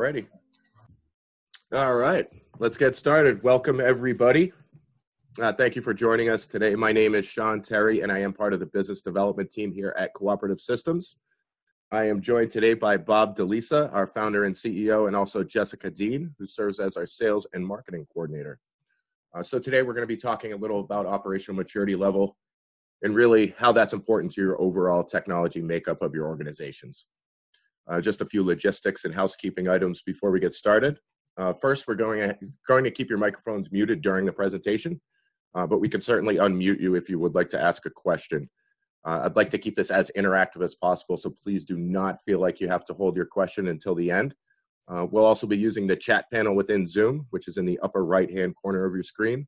Alrighty. All right, let's get started. Welcome, everybody. Thank you for joining us today. My name is Sean Terry, and I am part of the business development team here at Cooperative Systems. I am joined today by Bob DeLisa, our founder and CEO, and also Jessica Dean, who serves as our sales and marketing coordinator. So today we're going to be talking a little about operational maturity level and really how that's important to your overall technology makeup of your organizations. Just a few logistics and housekeeping items before we get started. First, we're going to keep your microphones muted during the presentation, but we can certainly unmute you if you would like to ask a question. I'd like to keep this as interactive as possible, so please do not feel like you have to hold your question until the end. We'll also be using the chat panel within Zoom, which is in the upper right-hand corner of your screen.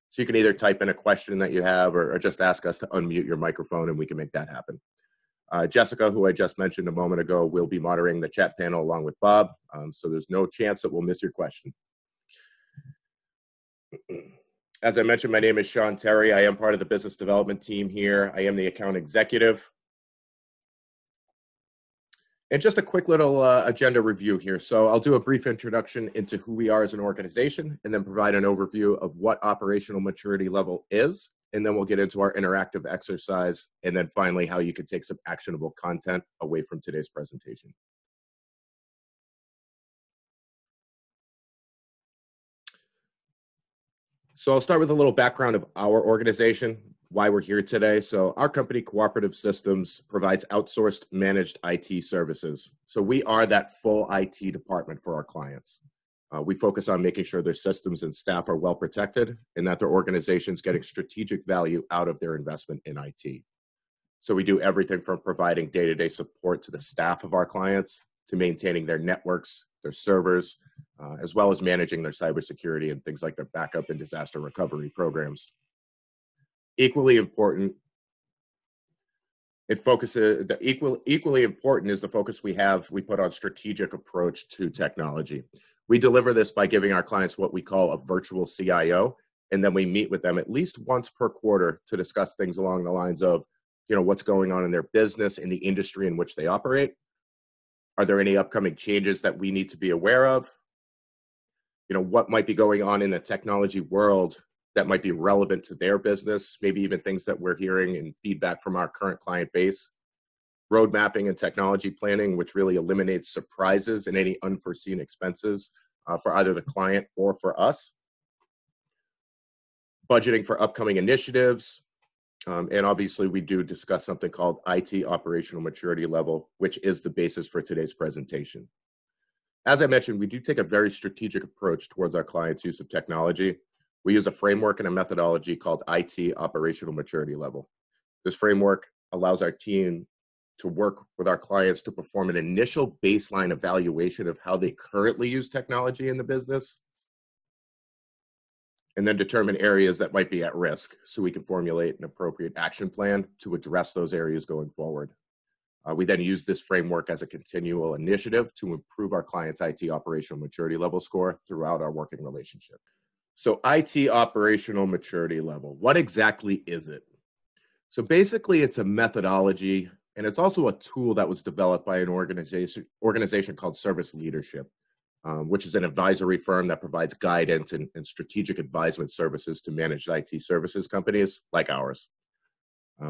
So you can either type in a question that you have or just ask us to unmute your microphone and we can make that happen. Jessica, who I just mentioned a moment ago, will be moderating the chat panel along with Bob, so there's no chance that we'll miss your question. As I mentioned, my name is Sean Terry. I am part of the business development team here. I am the account executive. And just a quick little agenda review here. So I'll do a brief introduction into who we are as an organization and then provide an overview of what operational maturity level is. And then we'll get into our interactive exercise. And then finally, how you can take some actionable content away from today's presentation. So I'll start with a little background of our organization, why we're here today. So our company, Cooperative Systems, provides outsourced managed IT services. So we are that full IT department for our clients. We focus on making sure their systems and staff are well protected and that their organization's getting strategic value out of their investment in IT. So we do everything from providing day-to-day support to the staff of our clients to maintaining their networks, their servers, as well as managing their cybersecurity and things like their backup and disaster recovery programs. Equally important, equally important is the focus we put on strategic approach to technology. We deliver this by giving our clients what we call a virtual CIO, and then we meet with them at least once per quarter to discuss things along the lines of, what's going on in their business, in the industry in which they operate. Are there any upcoming changes that we need to be aware of? What might be going on in the technology world that might be relevant to their business, maybe even things that we're hearing and feedback from our current client base. Road mapping and technology planning, which really eliminates surprises and any unforeseen expenses for either the client or for us. Budgeting for upcoming initiatives. And obviously, we do discuss something called IT operational maturity level, which is the basis for today's presentation. As I mentioned, we do take a very strategic approach towards our clients' use of technology. We use a framework and a methodology called IT operational maturity level. This framework allows our team to work with our clients to perform an initial baseline evaluation of how they currently use technology in the business, and then determine areas that might be at risk so we can formulate an appropriate action plan to address those areas going forward. We then use this framework as a continual initiative to improve our clients' IT operational maturity level score throughout our working relationship. So IT operational maturity level, what exactly is it? So basically it's a methodology and it's also a tool that was developed by an organization called Service Leadership, which is an advisory firm that provides guidance and strategic advisement services to managed IT services companies like ours.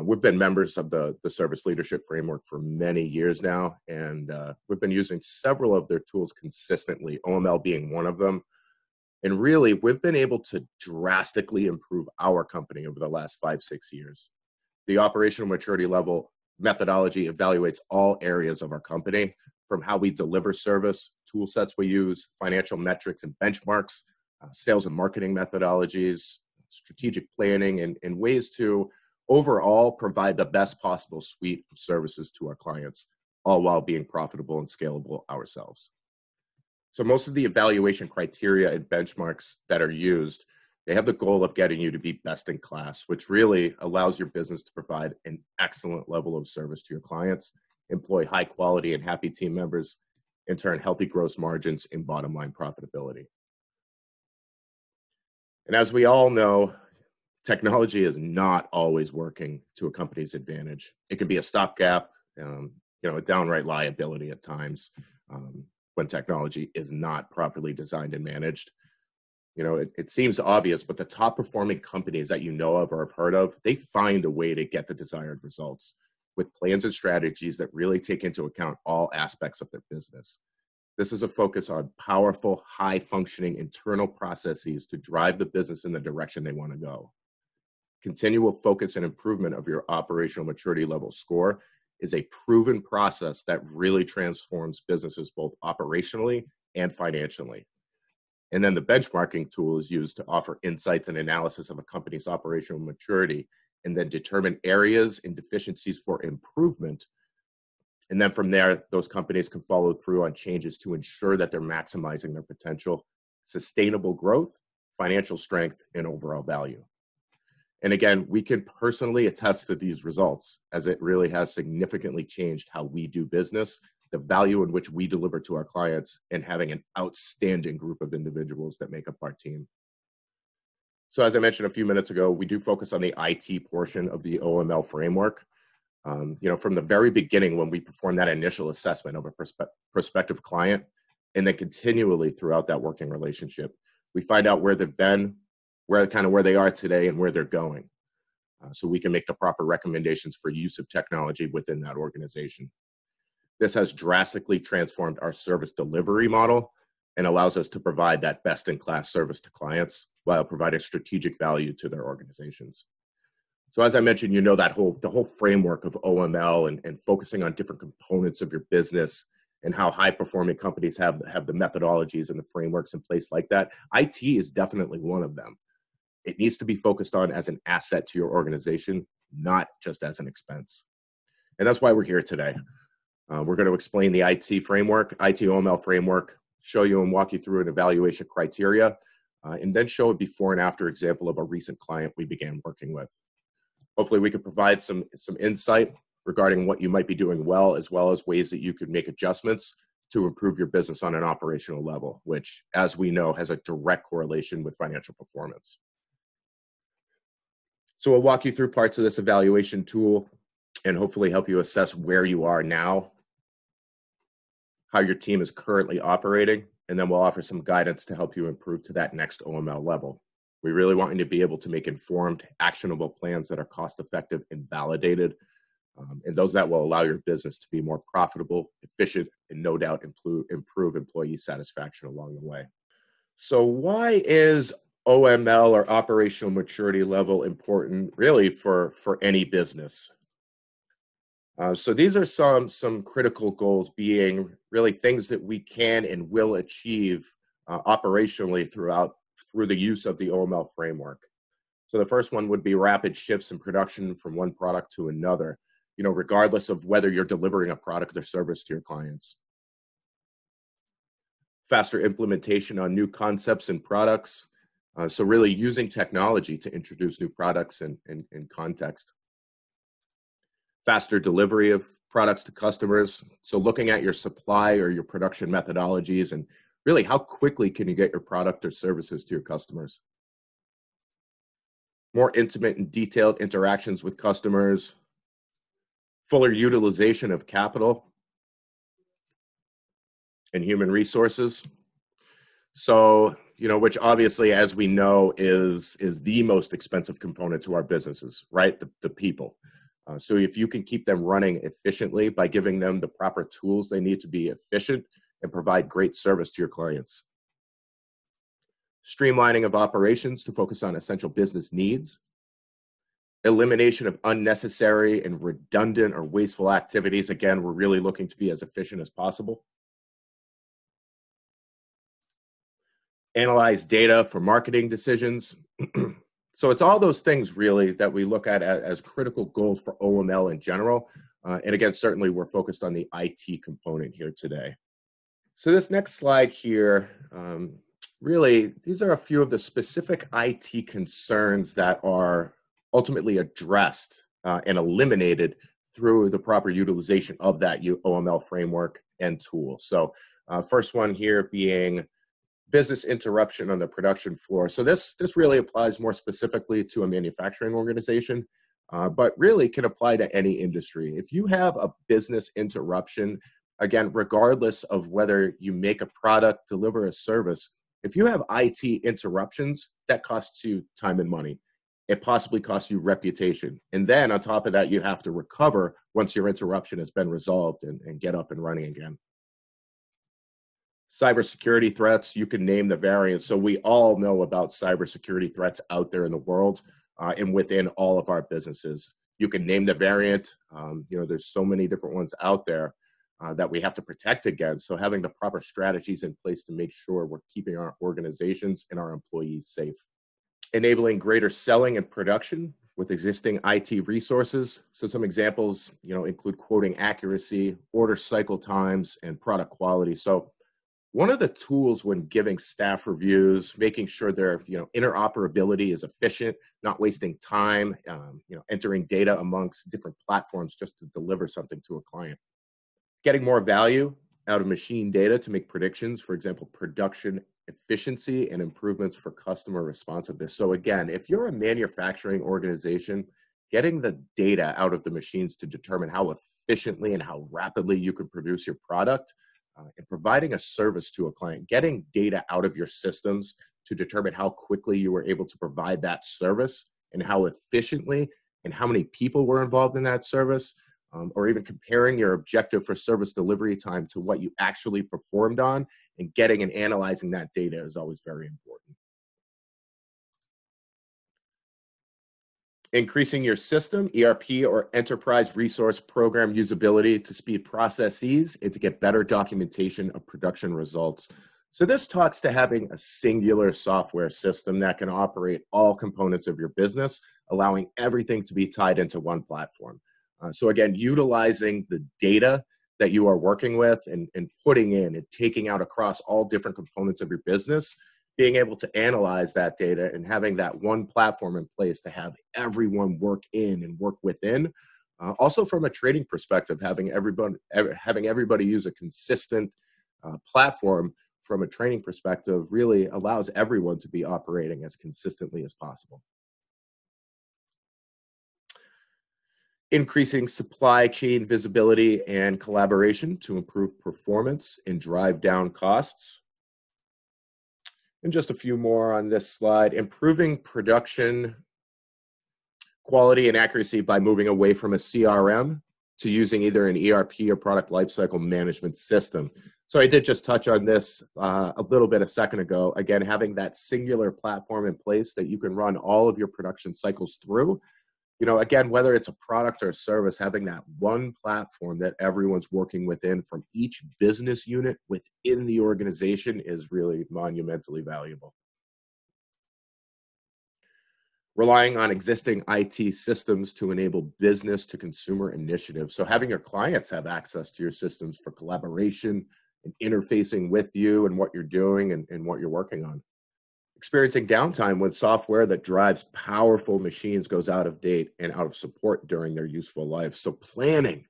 We've been members of the Service Leadership Framework for many years now, and we've been using several of their tools consistently, OML being one of them. And really, we've been able to drastically improve our company over the last 5-6 years. The operational maturity level methodology evaluates all areas of our company, from how we deliver service, tool sets we use, financial metrics and benchmarks, sales and marketing methodologies, strategic planning, and ways to overall provide the best possible suite of services to our clients, all while being profitable and scalable ourselves. So most of the evaluation criteria and benchmarks that are used, they have the goal of getting you to be best in class, which really allows your business to provide an excellent level of service to your clients, employ high quality and happy team members, and turn healthy gross margins and bottom line profitability. And as we all know, technology is not always working to a company's advantage. It can be a stopgap, a downright liability at times. when technology is not properly designed and managed. You know, it seems obvious, but the top performing companies that you know of or have heard of, they find a way to get the desired results with plans and strategies that really take into account all aspects of their business. This is a focus on powerful, high-functioning internal processes to drive the business in the direction they want to go. Continual focus and improvement of your operational maturity level score is a proven process that really transforms businesses both operationally and financially. And then the benchmarking tool is used to offer insights and analysis of a company's operational maturity and then determine areas and deficiencies for improvement. And then from there, those companies can follow through on changes to ensure that they're maximizing their potential, sustainable growth, financial strength, and overall value. And again, we can personally attest to these results as it really has significantly changed how we do business, the value in which we deliver to our clients, and having an outstanding group of individuals that make up our team. So as I mentioned a few minutes ago, we do focus on the IT portion of the OML framework. From the very beginning when we perform that initial assessment of a prospective client, and then continually throughout that working relationship, we find out where they've been, where they are today, and where they're going. So we can make the proper recommendations for use of technology within that organization. This has drastically transformed our service delivery model and allows us to provide that best-in-class service to clients while providing strategic value to their organizations. So as I mentioned, the whole framework of OML and focusing on different components of your business and how high-performing companies have the methodologies and the frameworks in place like that. IT is definitely one of them. It needs to be focused on as an asset to your organization, not just as an expense. And that's why we're here today. We're going to explain the IT framework, IT OML framework, show you and walk you through an evaluation criteria, and then show a before and after example of a recent client we began working with. Hopefully we could provide some insight regarding what you might be doing well as ways that you could make adjustments to improve your business on an operational level, which, as we know, has a direct correlation with financial performance. So we'll walk you through parts of this evaluation tool and hopefully help you assess where you are now, how your team is currently operating, and then we'll offer some guidance to help you improve to that next OML level. We really want you to be able to make informed, actionable plans that are cost-effective and validated, and those that will allow your business to be more profitable, efficient, and no doubt improve employee satisfaction along the way. So why is OML or operational maturity level important really for any business? So these are some critical goals, being really things that we can and will achieve operationally through the use of the OML framework. So the first one would be rapid shifts in production from one product to another, regardless of whether you're delivering a product or service to your clients. Faster implementation on new concepts and products. So really using technology to introduce new products in context. Faster delivery of products to customers. So looking at your supply or your production methodologies and really how quickly can you get your product or services to your customers. More intimate and detailed interactions with customers. Fuller utilization of capital and human resources. So, which obviously, as we know, is the most expensive component to our businesses, right? The people. So if you can keep them running efficiently by giving them the proper tools they need to be efficient and provide great service to your clients. Streamlining of operations to focus on essential business needs. Elimination of unnecessary and redundant or wasteful activities. Again, we're really looking to be as efficient as possible. Analyze data for marketing decisions. So it's all those things really that we look at as critical goals for OML in general. And again, certainly we're focused on the IT component here today. So this next slide here, really, these are a few of the specific IT concerns that are ultimately addressed and eliminated through the proper utilization of that OML framework and tool. So first one here being business interruption on the production floor. So this really applies more specifically to a manufacturing organization, but really can apply to any industry. If you have a business interruption Again, regardless of whether you make a product, deliver a service, if you have IT interruptions, that costs you time and money. It possibly costs you reputation. And then on top of that, you have to recover once your interruption has been resolved and get up and running again. Cybersecurity threats, you can name the variants. So we all know about cybersecurity threats out there in the world and within all of our businesses. You can name the variant. There's so many different ones out there that we have to protect against. So having the proper strategies in place to make sure we're keeping our organizations and our employees safe. Enabling greater selling and production with existing IT resources. So some examples, include quoting accuracy, order cycle times, and product quality. So one of the tools when giving staff reviews, making sure their interoperability is efficient, not wasting time, entering data amongst different platforms just to deliver something to a client. Getting more value out of machine data to make predictions, for example, production efficiency and improvements for customer responsiveness. So again, if you're a manufacturing organization, getting the data out of the machines to determine how efficiently and how rapidly you can produce your product, and providing a service to a client, getting data out of your systems to determine how quickly you were able to provide that service and how efficiently and how many people were involved in that service, or even comparing your objective for service delivery time to what you actually performed on, and getting and analyzing that data is always very important. Increasing your system, ERP, or enterprise resource program usability to speed processes and to get better documentation of production results. So this talks to having a singular software system that can operate all components of your business, allowing everything to be tied into one platform. So again, utilizing the data that you are working with and putting in and taking out across all different components of your business, being able to analyze that data and having that one platform in place to have everyone work in and work within. Also from a trading perspective, having everybody use a consistent platform from a training perspective really allows everyone to be operating as consistently as possible. Increasing supply chain visibility and collaboration to improve performance and drive down costs. And just a few more on this slide. Improving production quality and accuracy by moving away from a CRM to using either an ERP or product lifecycle management system. So I did just touch on this a little bit a second ago. Again, having that singular platform in place that you can run all of your production cycles through. Again, whether it's a product or a service, having that one platform that everyone's working within from each business unit within the organization is really monumentally valuable. Relying on existing IT systems to enable business to consumer initiatives. So having your clients have access to your systems for collaboration and interfacing with you and what you're doing and what you're working on. Experiencing downtime when software that drives powerful machines goes out of date and out of support during their useful life. So planning,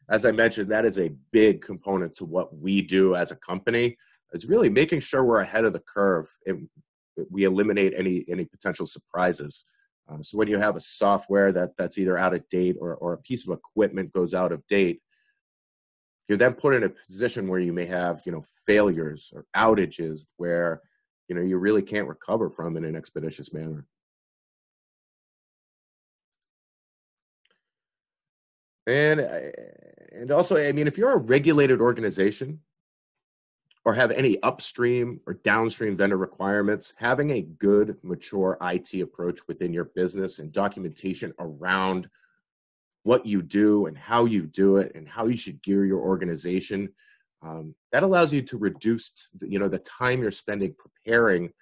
as I mentioned, that is a big component to what we do as a company. It's really making sure we're ahead of the curve and we eliminate any potential surprises. So when you have a software that's either out of date or a piece of equipment goes out of date, you're then put in a position where you may have failures or outages where you really can't recover from in an expeditious manner. And also, if you're a regulated organization or have any upstream or downstream vendor requirements, having a good, mature IT approach within your business and documentation around what you do and how you do it and how you should gear your organization, that allows you to reduce the time you're spending preparing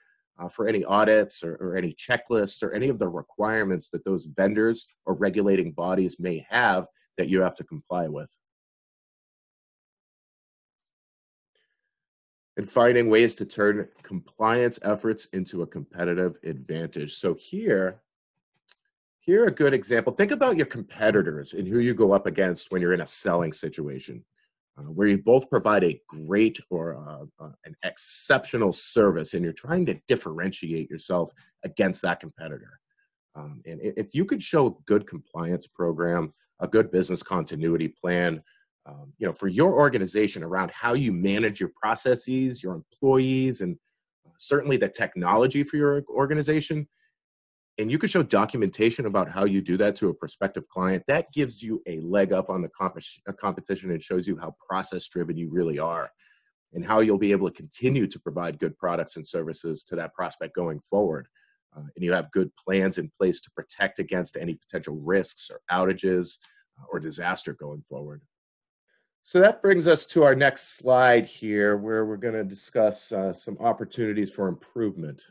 for any audits or any checklists or any of the requirements that those vendors or regulating bodies may have that you have to comply with. And finding ways to turn compliance efforts into a competitive advantage. So here a good example. Think about your competitors and who you go up against when you're in a selling situation. Where you both provide a great or an exceptional service and you're trying to differentiate yourself against that competitor. And if you could show a good compliance program, a good business continuity plan, For your organization around how you manage your processes, your employees, and certainly the technology for your organization. And you can show documentation about how you do that to a prospective client. That gives you a leg up on the competition and shows you how process-driven you really are and how you'll be able to continue to provide good products and services to that prospect going forward. And you have good plans in place to protect against any potential risks or outages or disaster going forward. So that brings us to our next slide here, where we're going to discuss some opportunities for improvement.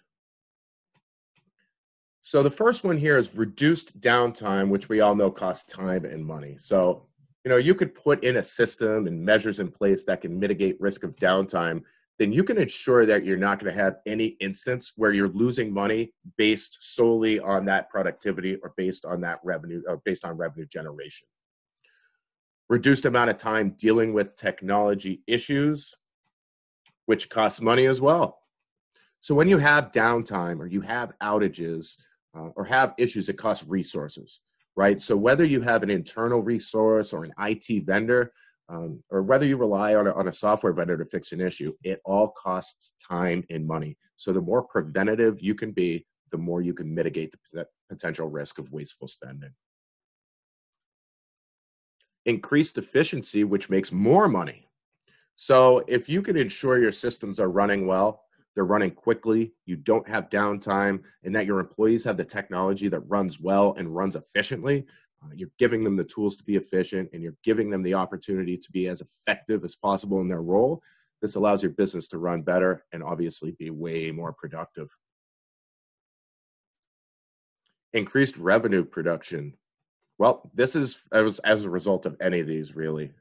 So the first one here is reduced downtime, which we all know costs time and money. So, you could put in a system and measures in place that can mitigate risk of downtime. Then you can ensure that you're not going to have any instance where you're losing money based solely on that productivity or based on that revenue or based on revenue generation. Reduced amount of time dealing with technology issues, which costs money as well. So when you have downtime or you have outages or have issues, it costs resources, right? So whether you have an internal resource or an IT vendor, or whether you rely on a software vendor to fix an issue, it all costs time and money. So the more preventative you can be, the more you can mitigate the potential risk of wasteful spending. Increased efficiency, which makes more money. So if you can ensure your systems are running well, they're running quickly, you don't have downtime, and that your employees have the technology that runs well and runs efficiently, you're giving them the tools to be efficient, and you're giving them the opportunity to be as effective as possible in their role. This allows your business to run better and obviously be way more productive. Increased revenue production. Well, this is as a result of any of these, really.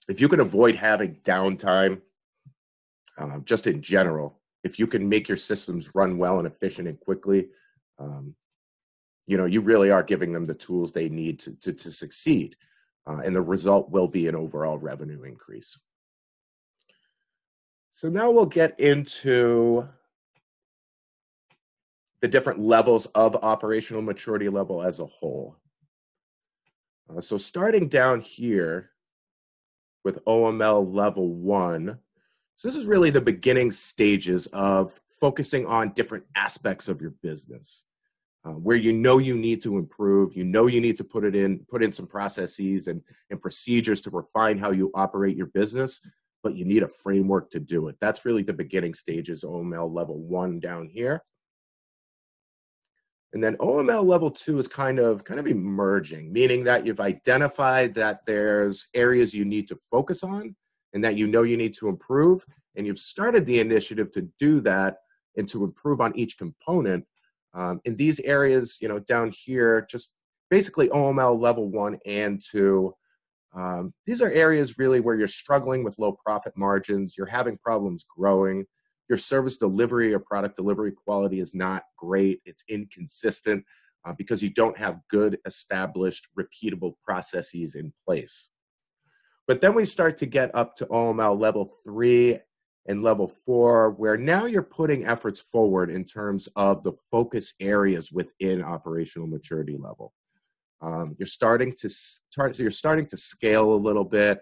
If you can avoid having downtime, just in general, if you can make your systems run well and efficient and quickly, you really are giving them the tools they need to succeed. And the result will be an overall revenue increase. So now we'll get into the different levels of operational maturity level as a whole. So starting down here with OML Level 1, so this is really the beginning stages of focusing on different aspects of your business, where you need to improve, you need to put in some processes and procedures to refine how you operate your business, but you need a framework to do it. That's really the beginning stages, OML Level 1 down here. And then OML Level 2 is kind of emerging, meaning that you've identified that there's areas you need to focus on and that you need to improve, and you've started the initiative to do that and to improve on each component. In these areas, down here, just basically OML Level 1 and 2, these are areas really where you're struggling with low profit margins, you're having problems growing, your service delivery or product delivery quality is not great, it's inconsistent because you don't have good, established, repeatable processes in place. But then we start to get up to OML Level 3 and Level 4, where now you're putting efforts forward in terms of the focus areas within operational maturity level. You're starting to scale a little bit.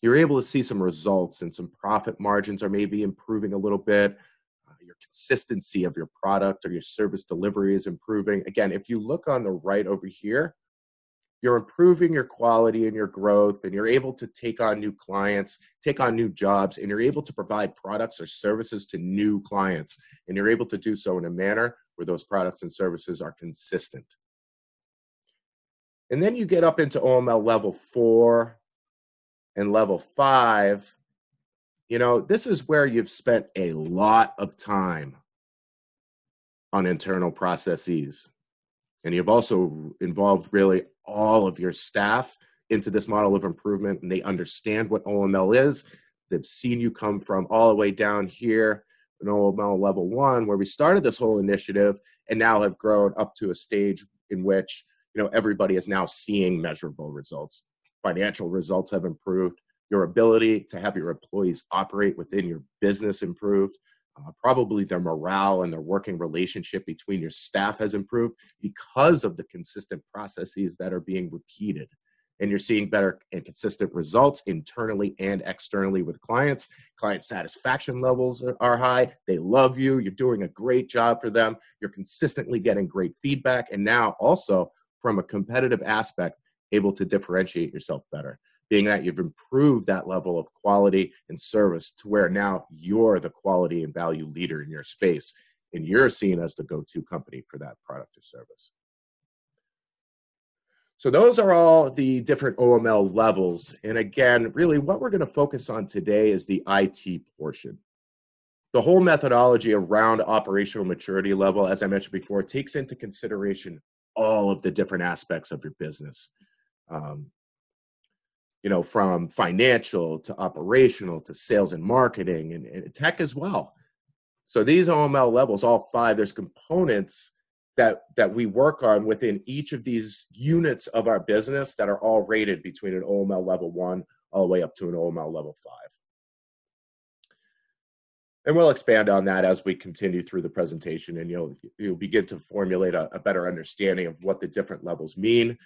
You're able to see some results, and some profit margins are maybe improving a little bit. Your consistency of your product or your service delivery is improving. Again, if you look on the right over here, you're improving your quality and your growth, and you're able to take on new clients, take on new jobs, and you're able to provide products or services to new clients. And you're able to do so in a manner where those products and services are consistent. And then you get up into OML Level 4 and Level 5. This is where you've spent a lot of time on internal processes. And you've also involved really all of your staff into this model of improvement, and they understand what OML is. They've seen you come from all the way down here in OML Level 1, where we started this whole initiative, and now have grown up to a stage in which everybody is now seeing measurable results. Financial results have improved. Your ability to have your employees operate within your business improved. Probably their morale and their working relationship between your staff has improved because of the consistent processes that are being repeated. And you're seeing better and consistent results internally and externally with clients. Client satisfaction levels are high. They love you. You're doing a great job for them. You're consistently getting great feedback. And now also from a competitive aspect, able to differentiate yourself better, being that you've improved that level of quality and service to where now you're the quality and value leader in your space, and you're seen as the go-to company for that product or service. So those are all the different OML levels. And again, really what we're going to focus on today is the IT portion. The whole methodology around operational maturity level, as I mentioned before, takes into consideration all of the different aspects of your business. From financial to operational to sales and marketing and tech as well. So these OML levels, all five, there's components that we work on within each of these units of our business that are all rated between an OML level 1 all the way up to an OML level 5. And we'll expand on that as we continue through the presentation, and you'll begin to formulate a better understanding of what the different levels mean.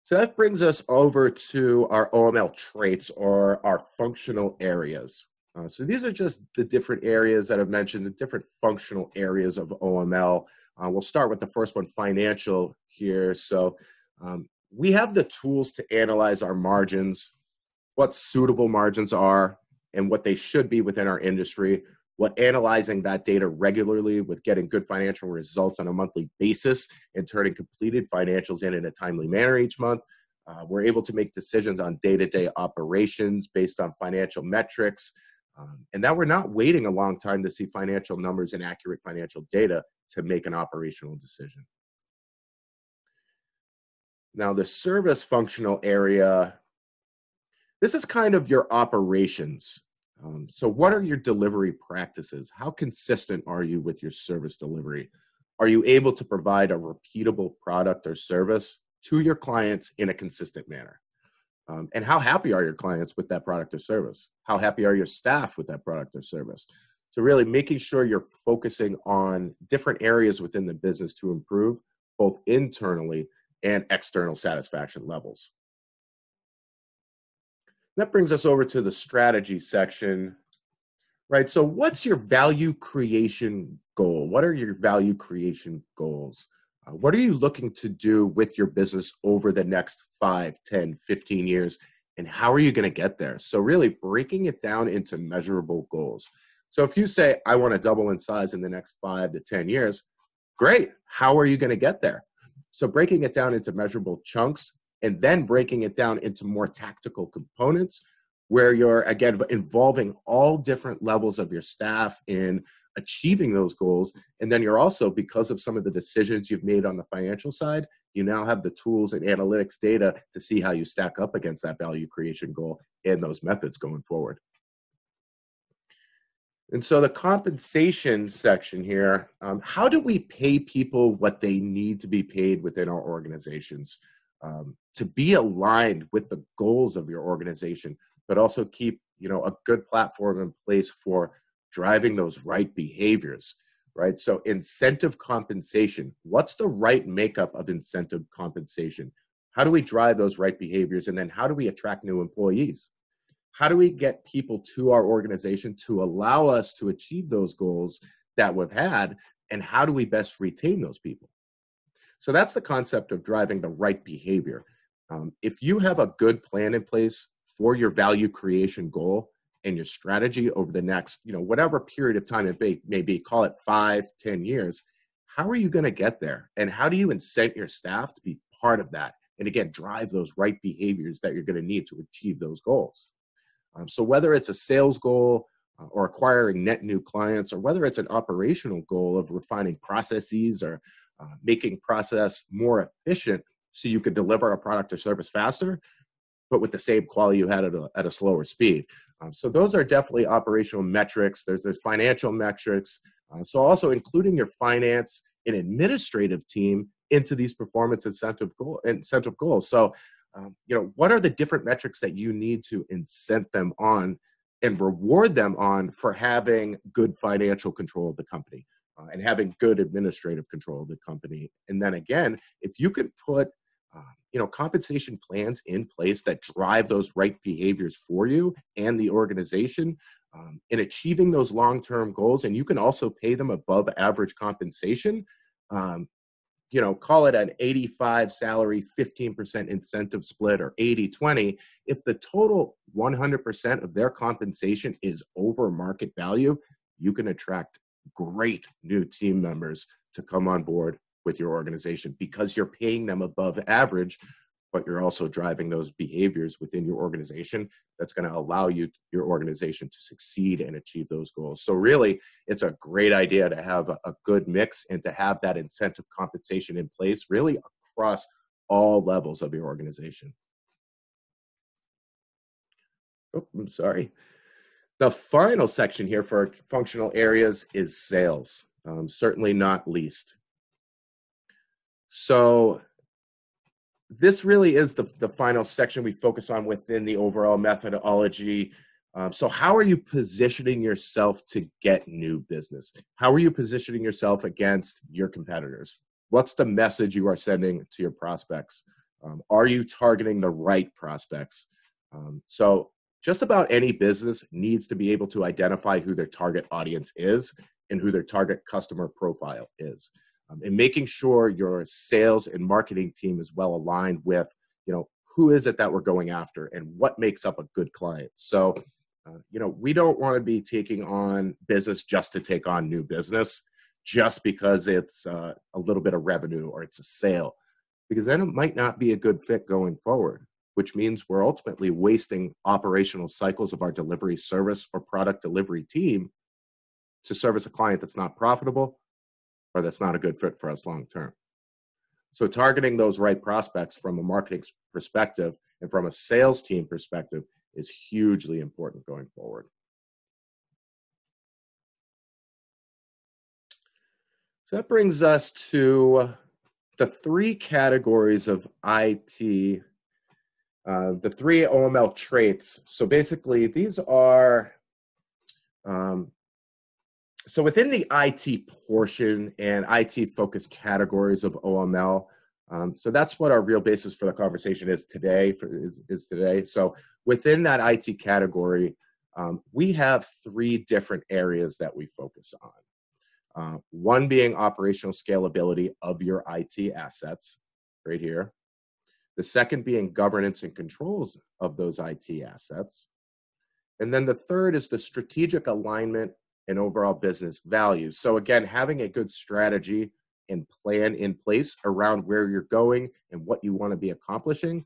So that brings us over to our OML traits, or our functional areas. So these are just the different areas that I've mentioned, the different functional areas of OML. We'll start with the first one, financial here. So we have the tools to analyze our margins, what suitable margins are, and what they should be within our industry, what analyzing that data regularly with getting good financial results on a monthly basis and turning completed financials in a timely manner each month. We're able to make decisions on day-to-day operations based on financial metrics. And that we're not waiting a long time to see financial numbers and accurate financial data to make an operational decision. Now, the service functional area, this is kind of your operations. So what are your delivery practices? How consistent are you with your service delivery? Are you able to provide a repeatable product or service to your clients in a consistent manner? And how happy are your clients with that product or service? How happy are your staff with that product or service? So really making sure you're focusing on different areas within the business to improve both internally and external satisfaction levels. That brings us over to the strategy section, right? So what's your value creation goal? What are your value creation goals? What are you looking to do with your business over the next 5, 10, 15 years? And how are you going to get there? So really breaking it down into measurable goals. So if you say, I want to double in size in the next 5 to 10 years, great. How are you going to get there? So breaking it down into measurable chunks and then breaking it down into more tactical components where you're, again, involving all different levels of your staff in achieving those goals. And then you're also, because of some of the decisions you've made on the financial side, you now have the tools and analytics data to see how you stack up against that value creation goal and those methods going forward. And so the compensation section here, how do we pay people what they need to be paid within our organizations to be aligned with the goals of your organization, but also keep, a good platform in place for driving those right behaviors, right? So incentive compensation, what's the right makeup of incentive compensation? How do we drive those right behaviors? And then how do we attract new employees? How do we get people to our organization to allow us to achieve those goals that we've had? And how do we best retain those people? So that's the concept of driving the right behavior. If you have a good plan in place for your value creation goal and your strategy over the next, whatever period of time it may be, call it 5, 10 years, how are you going to get there? And how do you incent your staff to be part of that? And again, drive those right behaviors that you're going to need to achieve those goals. So whether it's a sales goal or acquiring net new clients, or whether it's an operational goal of refining processes or making process more efficient so you can deliver a product or service faster, but with the same quality you had at a slower speed. So those are definitely operational metrics. There's financial metrics. So also including your finance and administrative team into these performance incentive goals. So, what are the different metrics that you need to incent them on and reward them on for having good financial control of the company and having good administrative control of the company. And then again, if you could put compensation plans in place that drive those right behaviors for you and the organization in achieving those long-term goals, and you can also pay them above average compensation, call it an 85 salary, 15% incentive split or 80-20. If the total 100% of their compensation is over market value, you can attract great new team members to come on board with your organization because you're paying them above average, but you're also driving those behaviors within your organization that's going to allow your organization to succeed and achieve those goals. So really, it's a great idea to have a good mix and to have that incentive compensation in place really across all levels of your organization. Oh, I'm sorry. The final section here for functional areas is sales, certainly not least. So this really is the final section we focus on within the overall methodology. So how are you positioning yourself to get new business? How are you positioning yourself against your competitors? What's the message you are sending to your prospects? Are you targeting the right prospects? So just about any business needs to be able to identify who their target audience is and who their target customer profile is. And making sure your sales and marketing team is well aligned with, who is it that we're going after and what makes up a good client. So, we don't want to be taking on business just to take on new business, just because it's a little bit of revenue or it's a sale, because then it might not be a good fit going forward, which means we're ultimately wasting operational cycles of our delivery service or product delivery team to service a client that's not profitable or that's not a good fit for us long term. So targeting those right prospects from a marketing perspective and from a sales team perspective is hugely important going forward. So that brings us to the three categories of IT, the three OML traits. So basically these are so within the IT portion and IT focused categories of OML, so that's what our real basis for the conversation is today. So within that IT category, we have three different areas that we focus on. One being operational scalability of your IT assets, right here. The second being governance and controls of those IT assets. And then the third is the strategic alignment and overall business value. So again, having a good strategy and plan in place around where you're going and what you want to be accomplishing.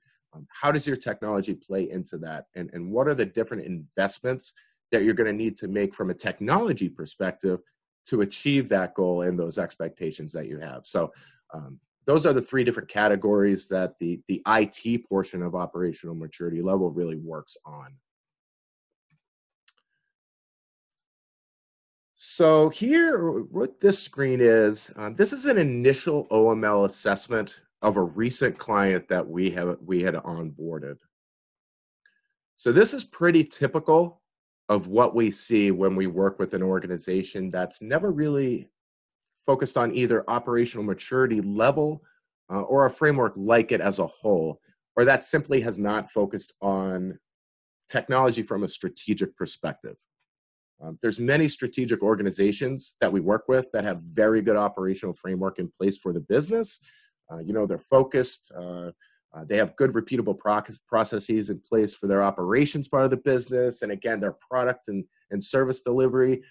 How does your technology play into that? And what are the different investments that you're going to need to make from a technology perspective to achieve that goal and those expectations that you have? So those are the three different categories that the IT portion of operational maturity level really works on. So here, what this screen is, this is an initial OML assessment of a recent client that we had onboarded. So this is pretty typical of what we see when we work with an organization that's never really focused on either operational maturity level or a framework like it as a whole, or that simply has not focused on technology from a strategic perspective. There's many strategic organizations that we work with that have very good operational framework in place for the business. They're focused. They have good repeatable processes in place for their operations part of the business. And again, their product and service delivery.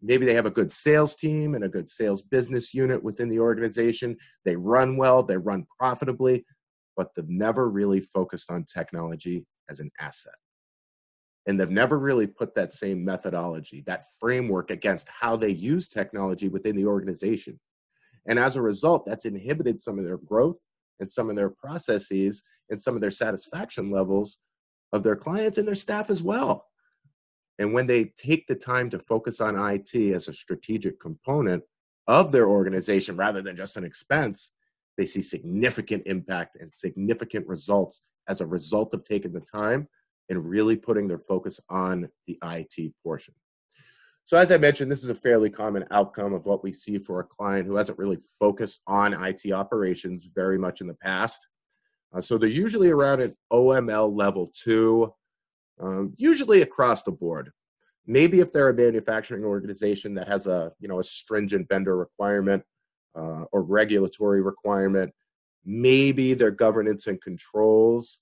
Maybe they have a good sales team and a good sales business unit within the organization. They run well, they run profitably, but they've never really focused on technology as an asset. And they've never really put that same methodology, that framework against how they use technology within the organization. And as a result, that's inhibited some of their growth and some of their processes and some of their satisfaction levels of their clients and their staff as well. And when they take the time to focus on IT as a strategic component of their organization rather than just an expense, they see significant impact and significant results as a result of taking the time and really putting their focus on the IT portion. So as I mentioned, this is a fairly common outcome of what we see for a client who hasn't really focused on IT operations very much in the past. So they're usually around an OML level 2, usually across the board. Maybe if they're a manufacturing organization that has a stringent vendor requirement or regulatory requirement, maybe their governance and controls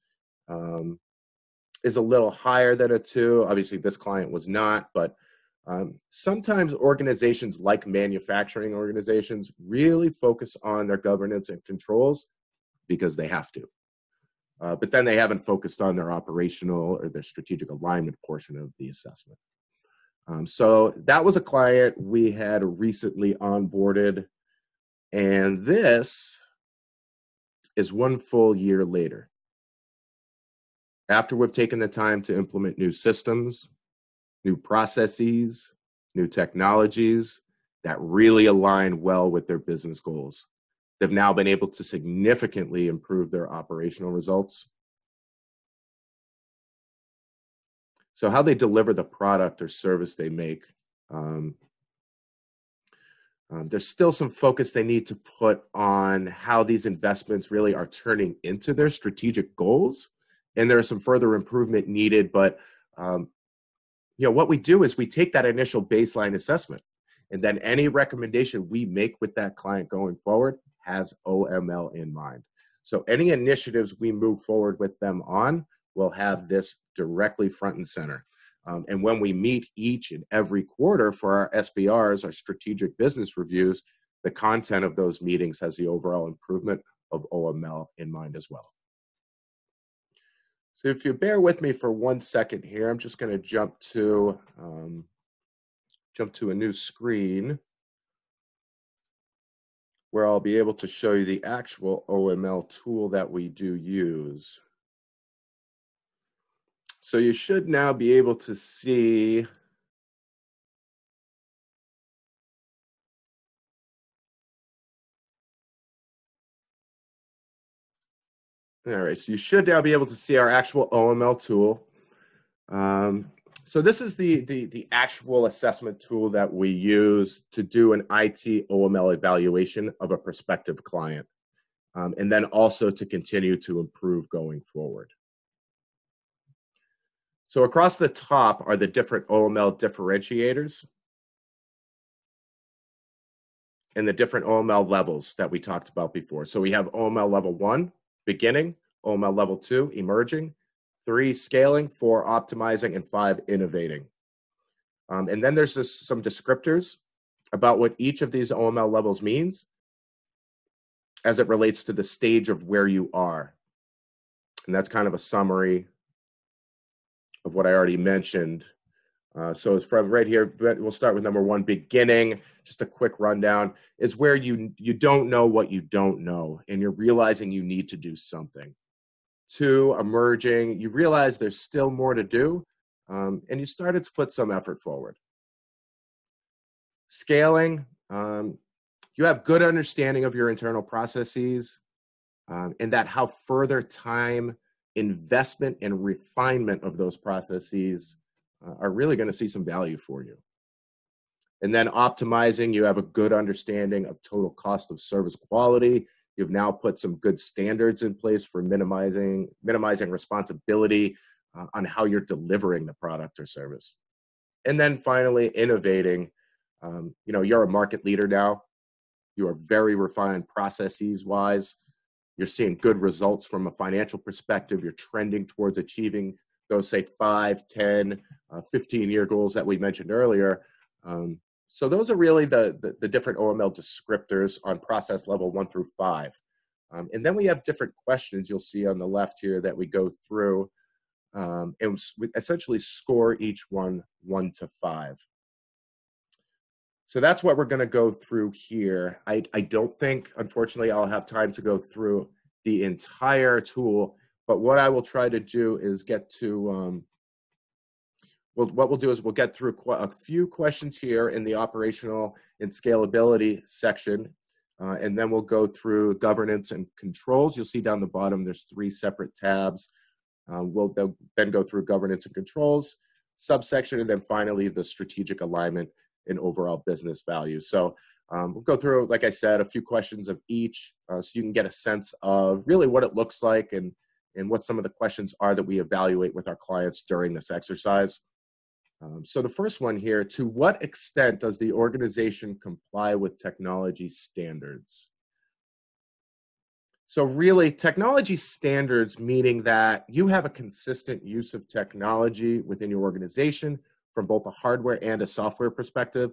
is a little higher than a 2. Obviously, this client was not, but sometimes organizations like manufacturing organizations really focus on their governance and controls because they have to. But then they haven't focused on their operational or their strategic alignment portion of the assessment. So that was a client we had recently onboarded, and this is 1 full year later. After we've taken the time to implement new systems, new processes, new technologies that really align well with their business goals. They've now been able to significantly improve their operational results. So how they deliver the product or service they make, there's still some focus they need to put on how these investments really are turning into their strategic goals. And there's some further improvement needed, but what we do is we take that initial baseline assessment, and then any recommendation we make with that client going forward has OML in mind. So any initiatives we move forward with them on will have this directly front and center. And when we meet each and every quarter for our SBRs, our strategic business reviews, the content of those meetings has the overall improvement of OML in mind as well. So if you bear with me for 1 second here, I'm just going to jump to a new screen where I'll be able to show you the actual OML tool that we do use. So you should now be able to see all right, so you should now be able to see our actual OML tool. So this is the actual assessment tool that we use to do an IT OML evaluation of a prospective client, and then also to continue to improve going forward. So across the top are the different OML differentiators and the different OML levels that we talked about before. So we have OML level 1, beginning, OML level 2, emerging, 3, scaling, 4, optimizing, and 5, innovating. And then there's some descriptors about what each of these OML levels means as it relates to the stage of where you are. And that's kind of a summary of what I already mentioned. So it's from right here, we'll start with number 1, beginning. Just a quick rundown is where you don't know what you don't know, and you're realizing you need to do something. 2, emerging, you realize there's still more to do, and you started to put some effort forward. Scaling, you have good understanding of your internal processes, and that how further time, investment, and refinement of those processes are really going to see some value for you. And then optimizing, you have a good understanding of total cost of service quality. You've now put some good standards in place for minimizing responsibility on how you're delivering the product or service. And then finally, innovating. You're a market leader now. You are very refined processes-wise. You're seeing good results from a financial perspective. You're trending towards achieving those, say, 5, 10, 15-year goals that we mentioned earlier. So those are really the different OML descriptors on process level 1 through 5. And then we have different questions you'll see on the left here that we go through and we essentially score each one 1 to 5. So that's what we're going to go through here. I don't think, unfortunately, I'll have time to go through the entire tool, but what I will try to do is get to, what we'll do is we'll get through a few questions here in the operational and scalability section, and then we'll go through governance and controls. You'll see down the bottom, there's 3 separate tabs. We'll then go through governance and controls, subsection, and then finally the strategic alignment and overall business value. So we'll go through, like I said, a few questions of each so you can get a sense of really what it looks like and what some of the questions are that we evaluate with our clients during this exercise. So the first one here, to what extent does the organization comply with technology standards? So really, technology standards meaning that you have a consistent use of technology within your organization from both a hardware and a software perspective,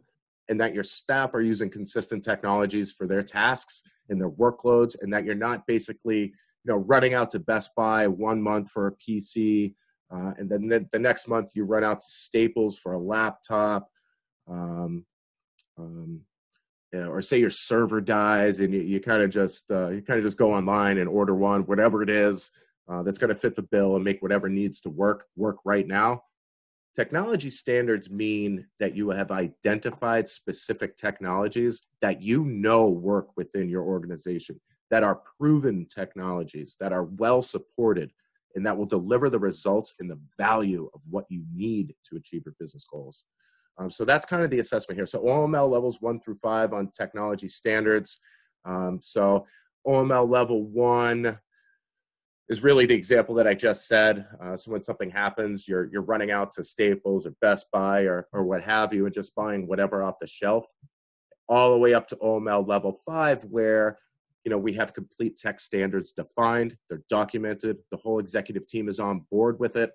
and that your staff are using consistent technologies for their tasks and their workloads, and that you're not basically running out to Best Buy 1 month for a PC, and then the next month you run out to Staples for a laptop, or say your server dies and you kind of just go online and order one, whatever it is that's going to fit the bill and make whatever needs to work right now. Technology standards mean that you have identified specific technologies that work within your organization, that are proven technologies, that are well supported, and that will deliver the results and the value of what you need to achieve your business goals. So that's kind of the assessment here. So OML levels 1 through 5 on technology standards. So OML level 1 is really the example that I just said. So when something happens, you're running out to Staples or Best Buy or what have you and just buying whatever off the shelf, all the way up to OML level 5 where we have complete tech standards defined, they're documented, the whole executive team is on board with it.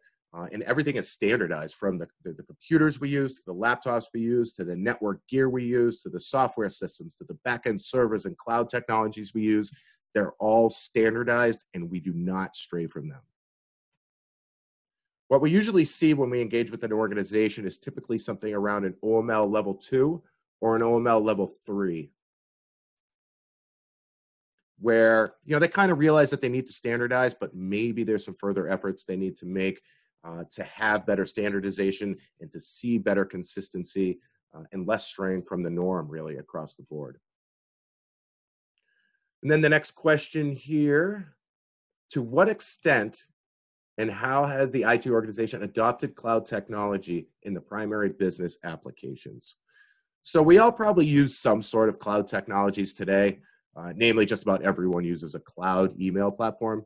And everything is standardized from the computers we use, to the laptops we use, to the network gear we use, to the software systems, to the backend servers and cloud technologies we use. They're all standardized and we do not stray from them. What we usually see when we engage with an organization is typically something around an OML level 2 or an OML level 3. Where they kind of realize that they need to standardize, but maybe there's some further efforts they need to make to have better standardization and to see better consistency and less straying from the norm really across the board. And then the next question here, to what extent and how has the IT organization adopted cloud technology in the primary business applications? So we all probably use some sort of cloud technologies today, namely just about everyone uses a cloud email platform.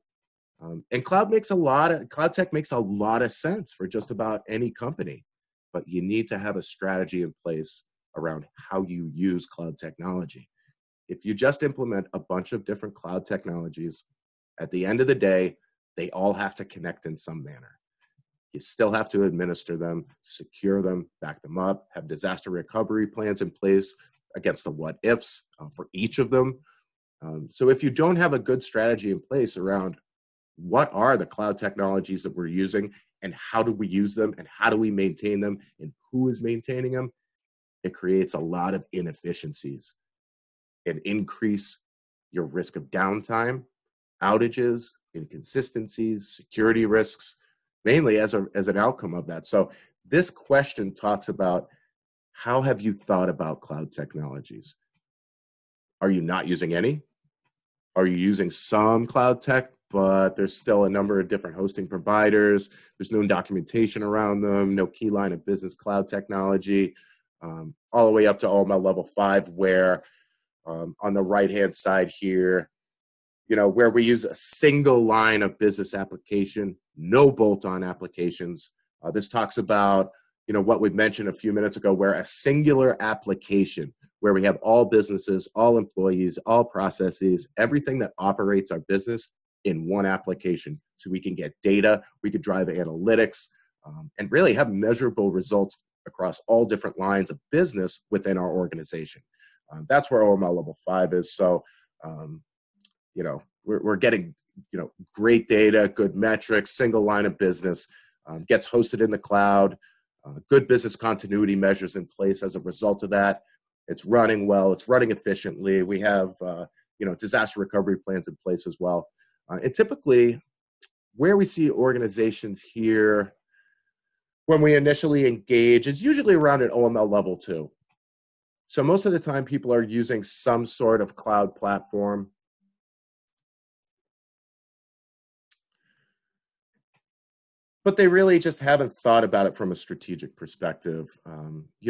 And cloud tech makes a lot of sense for just about any company, but you need to have a strategy in place around how you use cloud technology. If you just implement a bunch of different cloud technologies, at the end of the day, they all have to connect in some manner. You still have to administer them, secure them, back them up, have disaster recovery plans in place against the what ifs for each of them. So if you don't have a good strategy in place around what are the cloud technologies that we're using and how do we use them and how do we maintain them and who is maintaining them, it creates a lot of inefficiencies and increase your risk of downtime, outages, inconsistencies, security risks, mainly as an outcome of that. So this question talks about how have you thought about cloud technologies? Are you not using any? Are you using some cloud tech, but there's still a number of different hosting providers? There's no documentation around them, no key line of business cloud technology, all the way up to OML level 5, where on the right-hand side here, where we use a single line of business application, no bolt-on applications. This talks about, what we mentioned a few minutes ago, where a singular application, where we have all businesses, all employees, all processes, everything that operates our business in one application. So we can get data, we could drive analytics, and really have measurable results across all different lines of business within our organization. That's where OML level 5 is. So, we're getting, great data, good metrics, single line of business, gets hosted in the cloud, good business continuity measures in place as a result of that. It's running well, it's running efficiently. We have, disaster recovery plans in place as well. And typically, where we see organizations here when we initially engage is usually around an OML level 2. So most of the time, people are using some sort of cloud platform. but they really just haven't thought about it from a strategic perspective,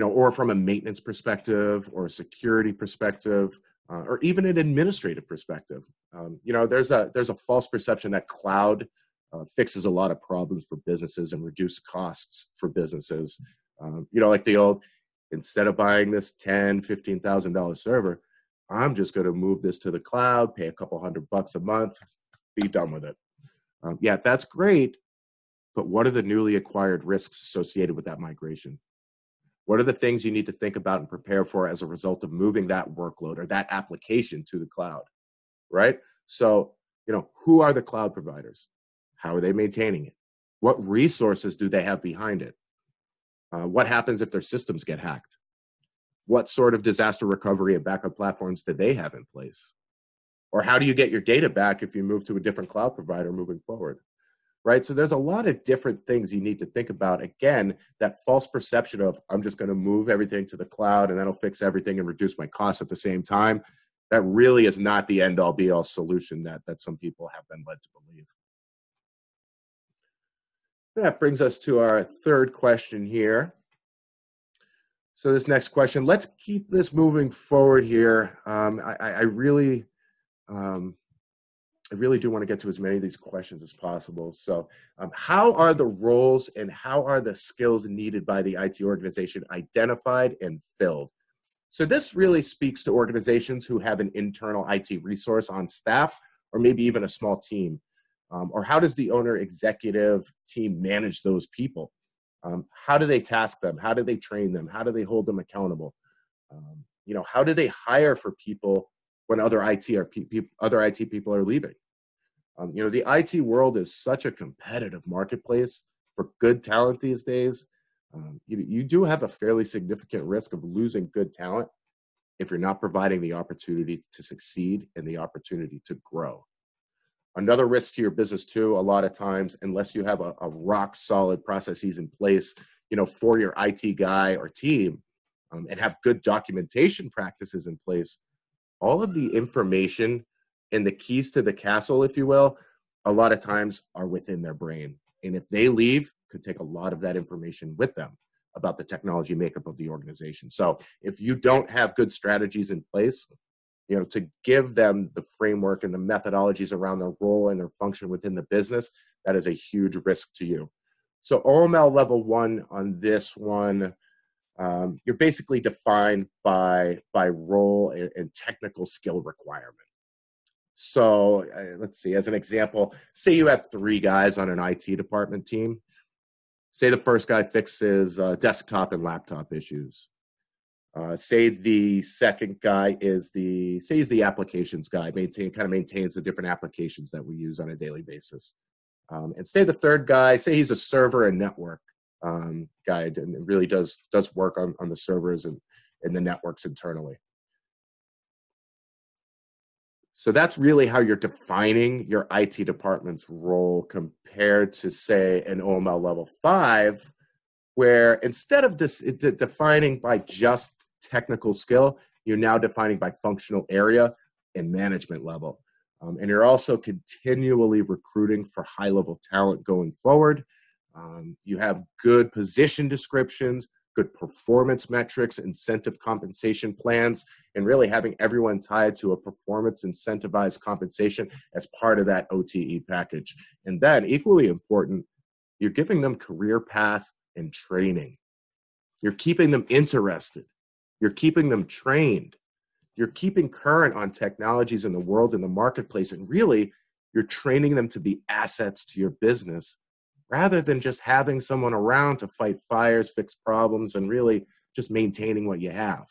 or from a maintenance perspective or a security perspective, or even an administrative perspective. There's a false perception that cloud fixes a lot of problems for businesses and reduce costs for businesses. Like the old, instead of buying this $10,000, $15,000 server, I'm just going to move this to the cloud, pay a couple $100 a month, be done with it. Yeah, that's great. But what are the newly acquired risks associated with that migration? What are the things you need to think about and prepare for as a result of moving that workload or that application to the cloud, right? So, who are the cloud providers? How are they maintaining it? What resources do they have behind it? What happens if their systems get hacked? What sort of disaster recovery and backup platforms do they have in place? Or how do you get your data back if you move to a different cloud provider moving forward? Right? So there's a lot of different things you need to think about. Again, that false perception of I'm just going to move everything to the cloud and that'll fix everything and reduce my costs at the same time. That really is not the end all be all solution that some people have been led to believe. That brings us to our third question here. So this next question, let's keep this moving forward here. I really do want to get to as many of these questions as possible. So how are the roles and how are the skills needed by the IT organization identified and filled? So this really speaks to organizations who have an internal IT resource on staff or maybe even a small team. Or how does the owner executive team manage those people? How do they task them? How do they train them? How do they hold them accountable? How do they hire for people when other IT people are leaving? The IT world is such a competitive marketplace for good talent these days. You do have a fairly significant risk of losing good talent if you're not providing the opportunity to succeed and the opportunity to grow. Another risk to your business too, a lot of times, unless you have a rock solid processes in place, for your IT guy or team, and have good documentation practices in place, all of the information and the keys to the castle, if you will, a lot of times are within their brain. And if they leave, could take a lot of that information with them about the technology makeup of the organization. So if you don't have good strategies in place, to give them the framework and the methodologies around their role and their function within the business, that is a huge risk to you. So OML Level 1 on this one, you're basically defined by role and technical skill requirement. So let's see, as an example, say you have 3 guys on an IT department team. Say the first guy fixes desktop and laptop issues. Say the second guy is he's the applications guy, maintains the different applications that we use on a daily basis. And say the third guy, say he's a server and network guy and really does work on the servers and the networks internally. So that's really how you're defining your IT department's role compared to, say, an OML Level 5, where instead of defining by just technical skill, you're now defining by functional area and management level. And you're also continually recruiting for high-level talent going forward. You have good position descriptions, good performance metrics, incentive compensation plans, and really having everyone tied to a performance incentivized compensation as part of that OTE package. And then, equally important, you're giving them career path and training. You're keeping them interested. You're keeping them trained. You're keeping current on technologies in the world, in the marketplace, and really, you're training them to be assets to your business rather than just having someone around to fight fires, fix problems, and really just maintaining what you have.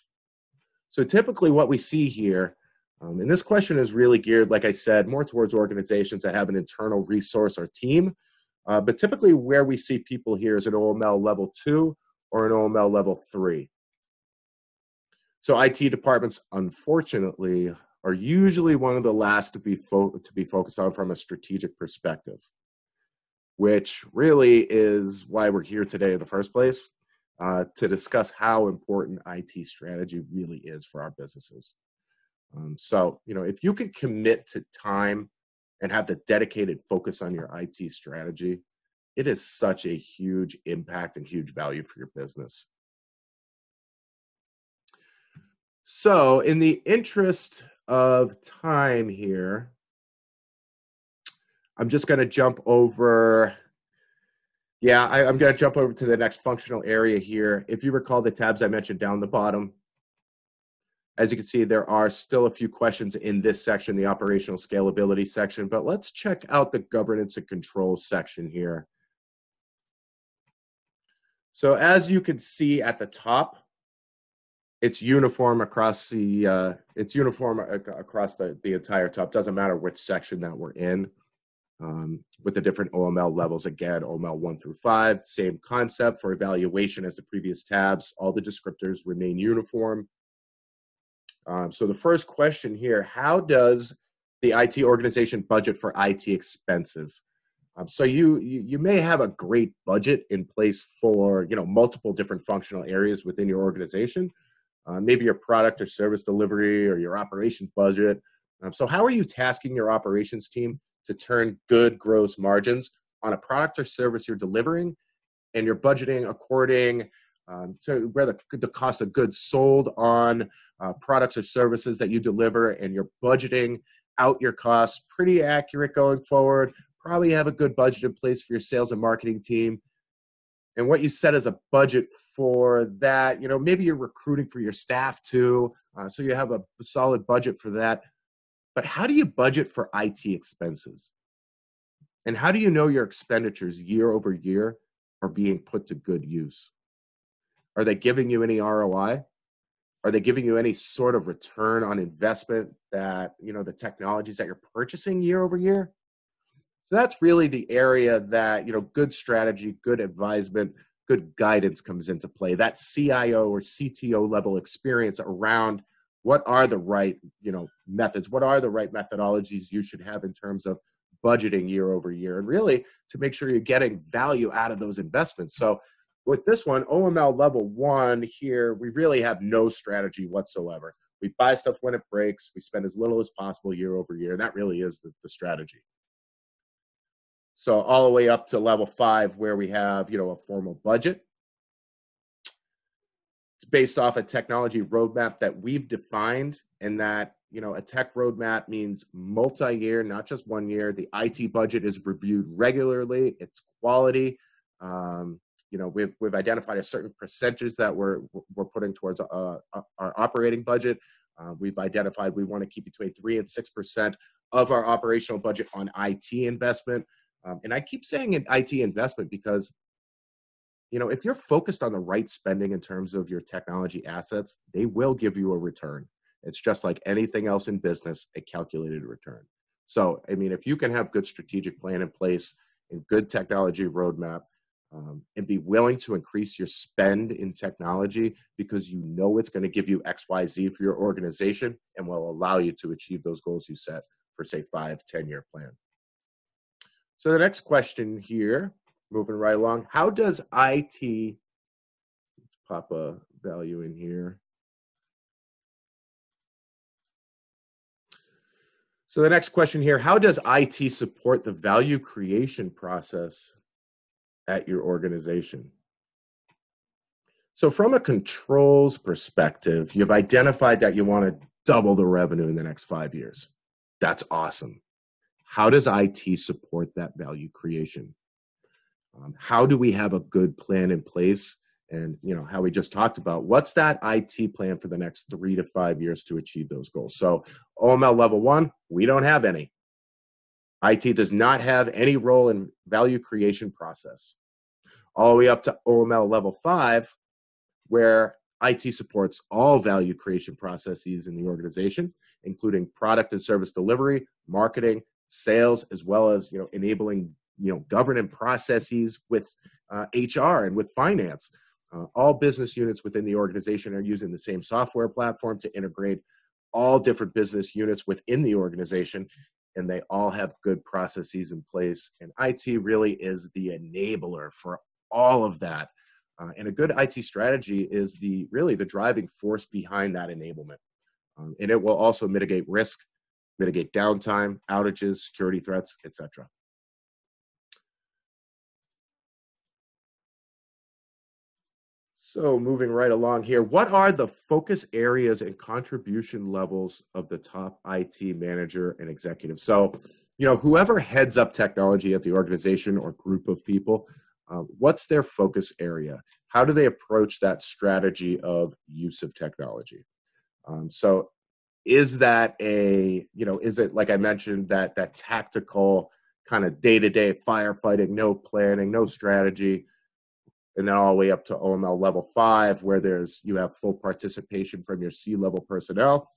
So typically what we see here, and this question is really geared, like I said, more towards organizations that have an internal resource or team, but typically where we see people here is an OML Level 2 or an OML Level 3. So IT departments, unfortunately, are usually one of the last to be focused on from a strategic perspective, which really is why we're here today in the first place, to discuss how important IT strategy really is for our businesses. So, if you can commit to time and have the dedicated focus on your IT strategy, it is such a huge impact and huge value for your business. So in the interest of time here, I'm just going to jump over. Yeah, I'm going to jump over to the next functional area here. If you recall the tabs I mentioned down the bottom, as you can see, there are still a few questions in this section, the operational scalability section, but let's check out the governance and control section here. So as you can see at the top, it's uniform across the entire top. Doesn't matter which section that we're in. With the different OML levels, again, OML 1 through 5, same concept for evaluation as the previous tabs. All the descriptors remain uniform. So the first question here, how does the IT organization budget for IT expenses? So you may have a great budget in place for multiple different functional areas within your organization, maybe your product or service delivery or your operations budget. So how are you tasking your operations team to turn good gross margins on a product or service you're delivering, and you're budgeting according to where the cost of goods sold on products or services that you deliver, and you're budgeting out your costs pretty accurate going forward. Probably have a good budget in place for your sales and marketing team. And what you set as a budget for that, maybe you're recruiting for your staff too, so you have a solid budget for that. But how do you budget for IT expenses? And how do you know your expenditures year over year are being put to good use? Are they giving you any ROI? Are they giving you any sort of return on investment that, the technologies that you're purchasing year over year? So that's really the area that, good strategy, good advisement, good guidance comes into play. That CIO or CTO level experience around what are the right, methods, what are the right methodologies you should have in terms of budgeting year over year, and really to make sure you're getting value out of those investments. So with this one, OML level 1 here, we really have no strategy whatsoever. We buy stuff when it breaks. We spend as little as possible year over year. And that really is the strategy. So all the way up to level 5, where we have, a formal budget. It's based off a technology roadmap that we've defined, and that, a tech roadmap means multi-year, not just 1 year. The IT budget is reviewed regularly. It's quality. We've identified a certain percentage that we're putting towards our operating budget. We've identified we want to keep between 3 and 6% of our operational budget on IT investment. And I keep saying IT investment because, if you're focused on the right spending in terms of your technology assets, they will give you a return. It's just like anything else in business, a calculated return. So, if you can have good strategic plan in place and good technology roadmap, and be willing to increase your spend in technology because it's going to give you XYZ for your organization and will allow you to achieve those goals you set for, say, 5-10-year plan. So the next question here, moving right along, how does IT, let's pop a value in here. So the next question here, how does IT support the value creation process at your organization? So from a controls perspective, you've identified that you want to double the revenue in the next 5 years. That's awesome. How does IT support that value creation? How do we have a good plan in place? And how we just talked about, what's that IT plan for the next 3 to 5 years to achieve those goals? So OML level 1, we don't have any. IT does not have any role in value creation process. All the way up to OML level 5, where IT supports all value creation processes in the organization, including product and service delivery, marketing, sales, as well as enabling governance processes with HR and with finance. All business units within the organization are using the same software platform to integrate all different business units within the organization, and they all have good processes in place. And IT really is the enabler for all of that. And a good IT strategy is really the driving force behind that enablement. And it will also mitigate risk, mitigate downtime, outages, security threats, etc. So moving right along here, what are the focus areas and contribution levels of the top IT manager and executive? So, whoever heads up technology at the organization or group of people, what's their focus area? How do they approach that strategy of use of technology? So is that is it, like I mentioned, that tactical kind of day-to-day firefighting, no planning, no strategy, and then all the way up to OML level 5, where you have full participation from your C-level personnel.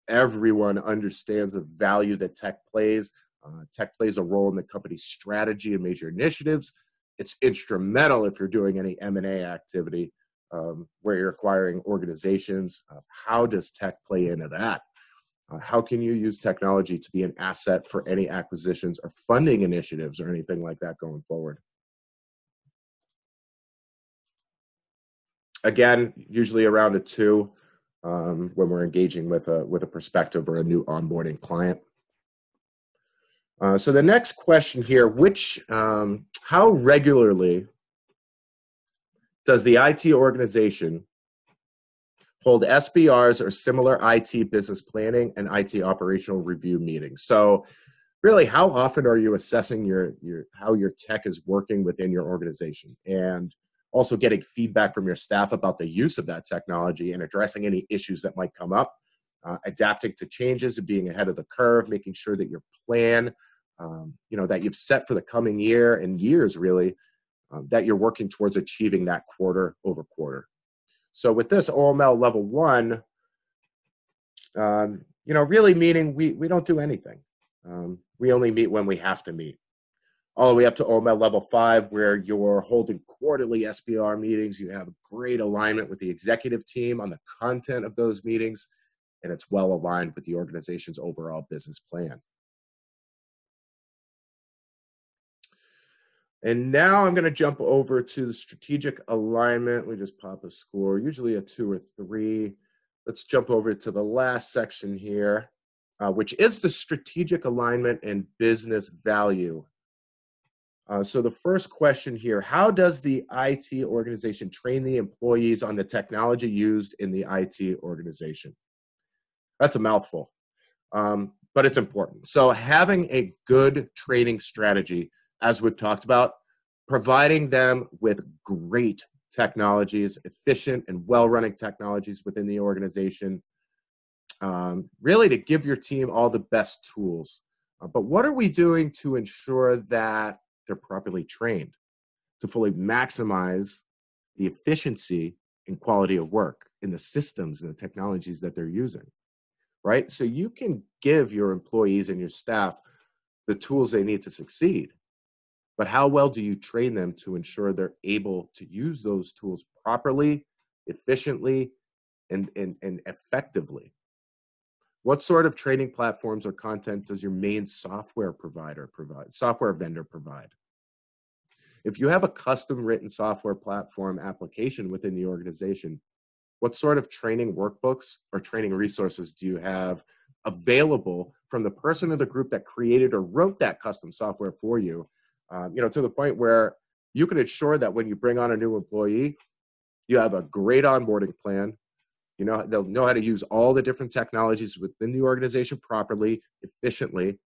Everyone understands the value that tech plays. Tech plays a role in the company's strategy and major initiatives. It's instrumental if you're doing any M&A activity where you're acquiring organizations. How does tech play into that? How can you use technology to be an asset for any acquisitions or funding initiatives or anything like that going forward? Again, usually around a 2 when we're engaging with a prospective or a new onboarding client. So the next question here, how regularly does the IT organization hold SBRs or similar IT business planning and IT operational review meetings? So really, how often are you assessing how your tech is working within your organization, and also getting feedback from your staff about the use of that technology and addressing any issues that might come up, adapting to changes and being ahead of the curve, making sure that your plan, that you've set for the coming year and years really, that you're working towards achieving that quarter over quarter. So with this OML level 1, really meaning we don't do anything. We only meet when we have to meet. All the way up to OML level 5, where you're holding quarterly SBR meetings. You have great alignment with the executive team on the content of those meetings, and it's well aligned with the organization's overall business plan. And now I'm going to jump over to the strategic alignment. We just pop a score, usually a 2 or 3. Let's jump over to the last section here, which is the strategic alignment and business value. So the first question here, how does the IT organization train the employees on the technology used in the IT organization? That's a mouthful, but it's important. So having a good training strategy, as we've talked about, providing them with great technologies, efficient and well-running technologies within the organization, really to give your team all the best tools. But what are we doing to ensure that they're properly trained to fully maximize the efficiency and quality of work in the systems and the technologies that they're using, right? So you can give your employees and your staff the tools they need to succeed, but how well do you train them to ensure they're able to use those tools properly, efficiently, and effectively? What sort of training platforms or content does your main software vendor provide? If you have a custom written software platform application within the organization, what sort of training workbooks or training resources do you have available from the person of the group that created or wrote that custom software for you, to the point where you can ensure that when you bring on a new employee, you have a great onboarding plan. They'll know how to use all the different technologies within the organization properly, efficiently.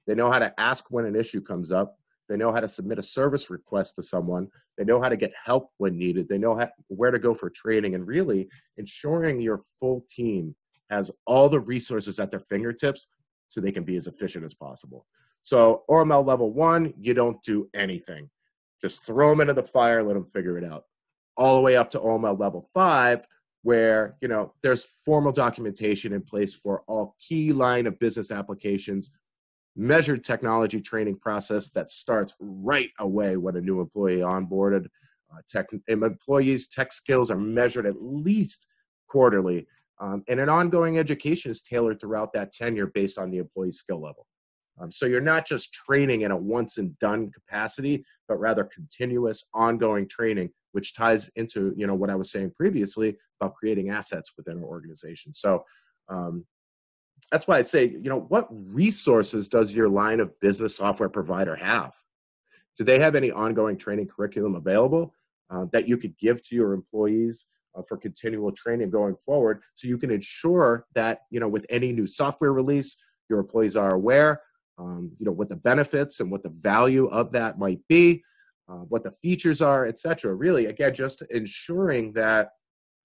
They know how to ask when an issue comes up. They know how to submit a service request to someone. They know how to get help when needed. They know where to go for training, and really ensuring your full team has all the resources at their fingertips so they can be as efficient as possible. So OML level 1, you don't do anything. Just throw them into the fire, let them figure it out. All the way up to OML level 5, where there's formal documentation in place for all key line of business applications, measured technology training process that starts right away when a new employee onboarded. Employees' tech skills are measured at least quarterly, and an ongoing education is tailored throughout that tenure based on the employee's skill level. So you're not just training in a once and done capacity, but rather continuous ongoing training, which ties into what I was saying previously about creating assets within an organization. So that's why I say, what resources does your line of business software provider have? Do they have any ongoing training curriculum available? that you could give to your employees for continual training going forward, so you can ensure that, with any new software release, your employees are aware, what the benefits and what the value of that might be, what the features are, etc. Really, again, just ensuring that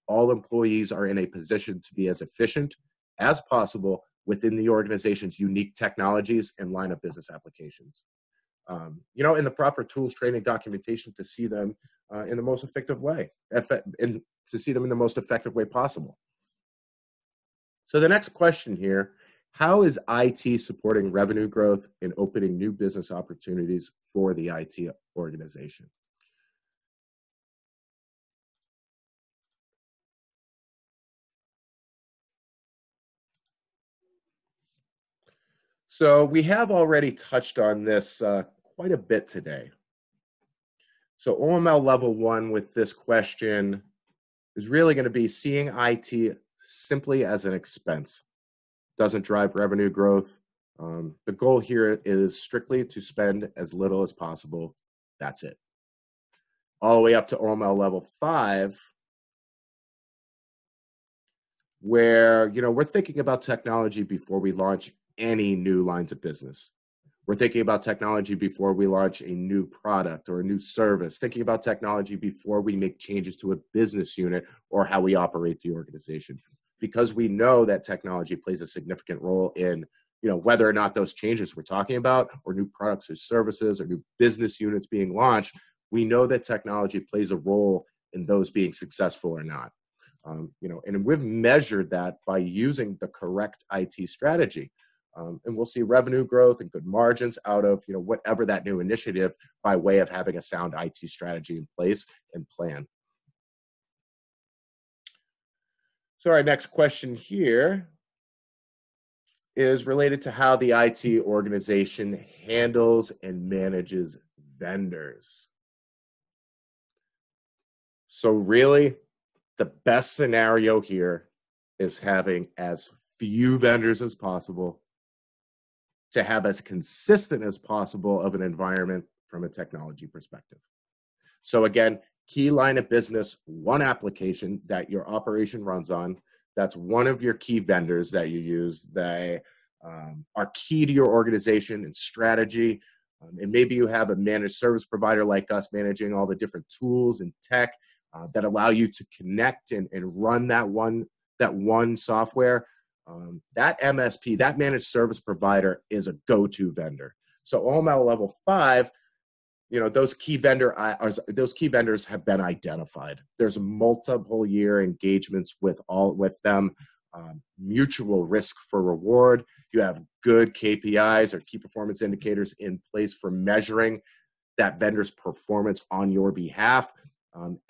all employees are in a position to be as efficient as possible within the organization's unique technologies and line of business applications. In the proper tools, training, documentation to see them in the most effective way, possible. So the next question here, how is IT supporting revenue growth and opening new business opportunities for the IT organization? So we have already touched on this quite a bit today. So OML Level 1 with this question is really going to be seeing IT simply as an expense. Doesn't drive revenue growth. The goal here is strictly to spend as little as possible. That's it. All the way up to OML Level 5, where we're thinking about technology before we launch any new lines of business. We're thinking about technology before we launch a new product or a new service, thinking about technology before we make changes to a business unit or how we operate the organization. Because we know that technology plays a significant role in, whether or not those changes we're talking about or new products or services or new business units being launched, we know that technology plays a role in those being successful or not. And we've measured that by using the correct IT strategy. And we'll see revenue growth and good margins out of, whatever that new initiative by way of having a sound IT strategy in place and plan. So our next question here is related to how the IT organization handles and manages vendors. So really, the best scenario here is having as few vendors as possible, to have as consistent as possible of an environment from a technology perspective. So again, key line of business, one application that your operation runs on, that's one of your key vendors that you use. They are key to your organization and strategy. And maybe you have a managed service provider like us managing all the different tools and tech that allow you to connect and run that one software. That MSP, that managed service provider, is a go-to vendor. So OML Level 5, those key vendors have been identified. There's multiple year engagements with them, mutual risk for reward. You have good KPIs or key performance indicators in place for measuring that vendor's performance on your behalf.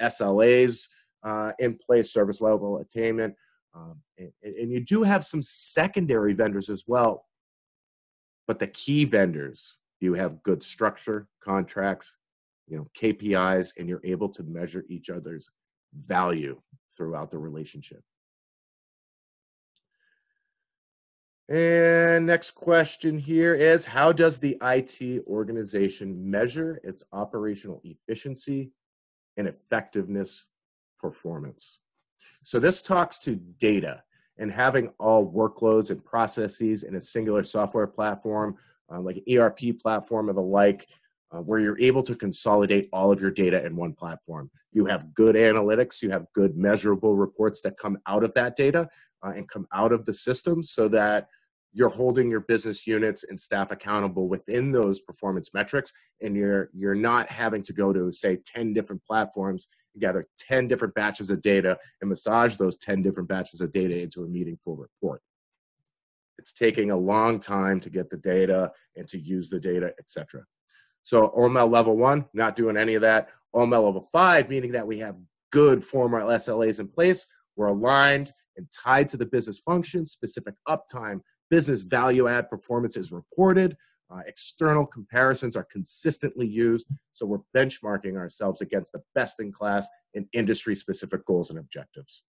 SLAs in place, service level attainment. And you do have some secondary vendors as well, but the key vendors, you have good structure, contracts, KPIs, and you're able to measure each other's value throughout the relationship. And next question here is, how does the IT organization measure its operational efficiency and effectiveness performance? So this talks to data and having all workloads and processes in a singular software platform, like an ERP platform or the like, where you're able to consolidate all of your data in one platform. You have good analytics, you have good measurable reports that come out of that data and come out of the system, so that you're holding your business units and staff accountable within those performance metrics, and you're not having to go to, say, 10 different platforms, gather 10 different batches of data and massage those 10 different batches of data into a meaningful report. It's taking a long time to get the data and to use the data, etc. So OML Level 1, not doing any of that. OML Level 5, meaning that we have good formal SLAs in place. We're aligned and tied to the business function, specific uptime, business value add performance is reported. External comparisons are consistently used. So we're benchmarking ourselves against the best in class in industry specific goals and objectives.